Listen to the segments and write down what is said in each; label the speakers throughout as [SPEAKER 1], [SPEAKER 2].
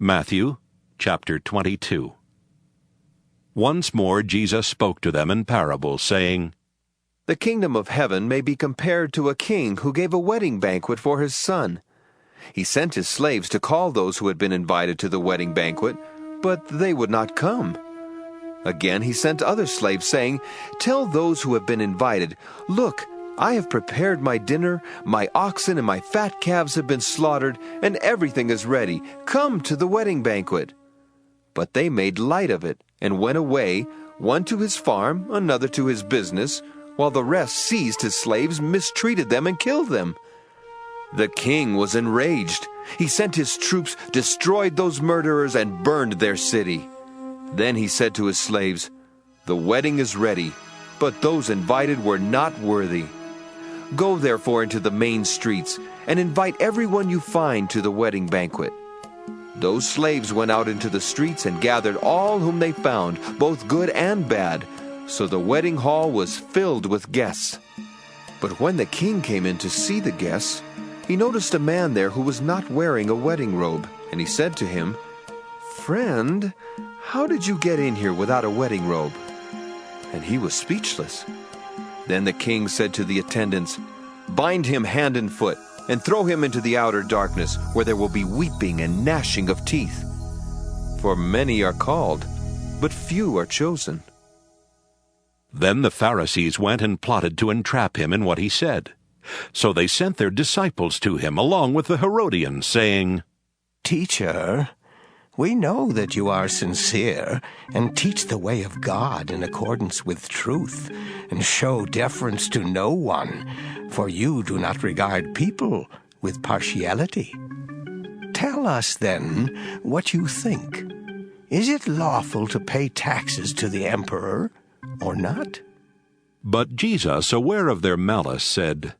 [SPEAKER 1] Matthew chapter 22. Once more Jesus spoke to them in parables, saying,
[SPEAKER 2] The kingdom of heaven may be compared to a king who gave a wedding banquet for his son. He sent his slaves to call those who had been invited to the wedding banquet, but they would not come. Again he sent other slaves, saying, Tell those who have been invited, Look, I have prepared my dinner, my oxen and my fat calves have been slaughtered, and everything is ready. Come to the wedding banquet. But they made light of it, and went away, one to his farm, another to his business, while the rest seized his slaves, mistreated them, and killed them. The king was enraged. He sent his troops, destroyed those murderers, and burned their city. Then he said to his slaves, The wedding is ready, but those invited were not worthy. Go therefore into the main streets, and invite everyone you find to the wedding banquet. Those slaves went out into the streets and gathered all whom they found, both good and bad, so the wedding hall was filled with guests. But when the king came in to see the guests, he noticed a man there who was not wearing a wedding robe, and he said to him, Friend, how did you get in here without a wedding robe? And he was speechless. Then the king said to the attendants, Bind him hand and foot, and throw him into the outer darkness, where there will be weeping and gnashing of teeth. For many are called, but few are chosen.
[SPEAKER 1] Then the Pharisees went and plotted to entrap him in what he said. So they sent their disciples to him along with the Herodians, saying,
[SPEAKER 3] Teacher, we know that you are sincere and teach the way of God in accordance with truth and show deference to no one, for you do not regard people with partiality. Tell us then what you think. Is it lawful to pay taxes to the emperor or not?
[SPEAKER 1] But Jesus, aware of their malice, said,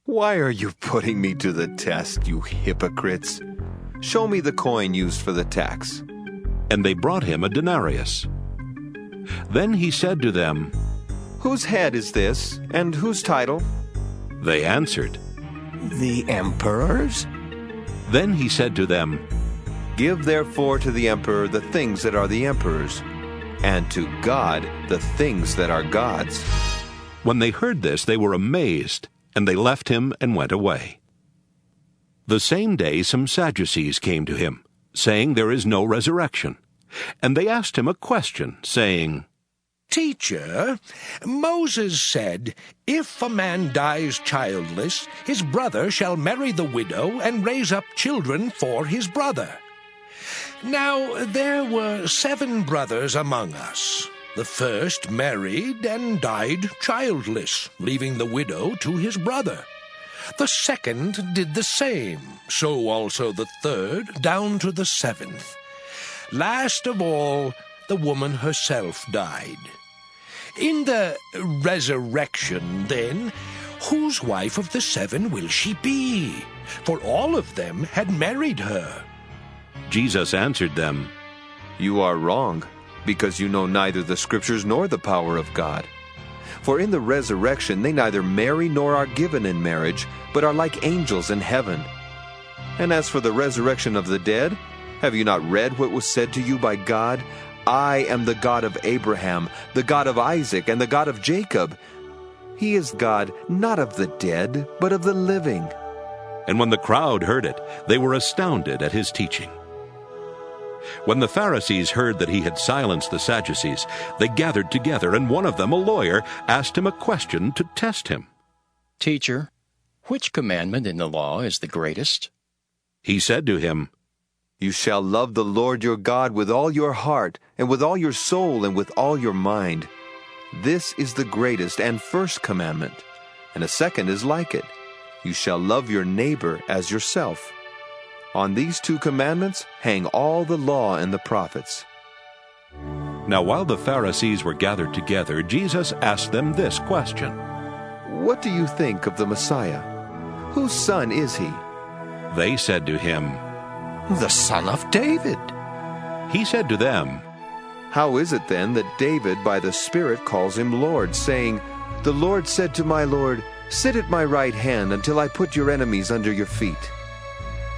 [SPEAKER 2] Why are you putting me to the test, you hypocrites? Show me the coin used for the tax.
[SPEAKER 1] And they brought him a denarius. Then he said to them,
[SPEAKER 2] Whose head is this, and whose title?
[SPEAKER 1] They answered,
[SPEAKER 3] The emperor's.
[SPEAKER 1] Then he said to them,
[SPEAKER 2] Give therefore to the emperor the things that are the emperor's, and to God the things that are God's.
[SPEAKER 1] When they heard this, they were amazed, and they left him and went away. The same day some Sadducees came to him, saying there is no resurrection. And they asked him a question, saying,
[SPEAKER 4] Teacher, Moses said, If a man dies childless, his brother shall marry the widow and raise up children for his brother. Now there were 7 brothers among us. The first married and died childless, leaving the widow to his brother. The second did the same, so also the third, down to the 7th. Last of all, the woman herself died. In the resurrection, then, whose wife of the 7 will she be? For all of them had married her.
[SPEAKER 1] Jesus answered them,
[SPEAKER 2] You are wrong, because you know neither the Scriptures nor the power of God. For in the resurrection they neither marry nor are given in marriage, but are like angels in heaven. And as for the resurrection of the dead, have you not read what was said to you by God? I am the God of Abraham, the God of Isaac, and the God of Jacob. He is God not of the dead, but of the living.
[SPEAKER 1] And when the crowd heard it, they were astounded at his teaching. When the Pharisees heard that he had silenced the Sadducees, they gathered together, and one of them, a lawyer, asked him a question to test him.
[SPEAKER 5] Teacher, which commandment in the law is the greatest?
[SPEAKER 1] He said to him,
[SPEAKER 2] You shall love the Lord your God with all your heart, and with all your soul, and with all your mind. This is the greatest and first commandment. And a second is like it. You shall love your neighbor as yourself. On these 2 commandments hang all the law and the prophets.
[SPEAKER 1] Now while the Pharisees were gathered together, Jesus asked them this question,
[SPEAKER 2] What do you think of the Messiah? Whose son is he?
[SPEAKER 1] They said to him,
[SPEAKER 3] The son of David.
[SPEAKER 1] He said to them,
[SPEAKER 2] How is it then that David by the Spirit calls him Lord, saying, The Lord said to my Lord, Sit at my right hand until I put your enemies under your feet.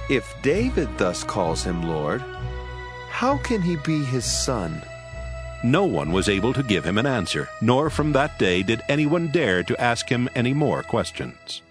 [SPEAKER 2] If David thus calls him Lord, how can he be his son?"
[SPEAKER 1] No one was able to give him an answer, nor from that day did anyone dare to ask him any more questions.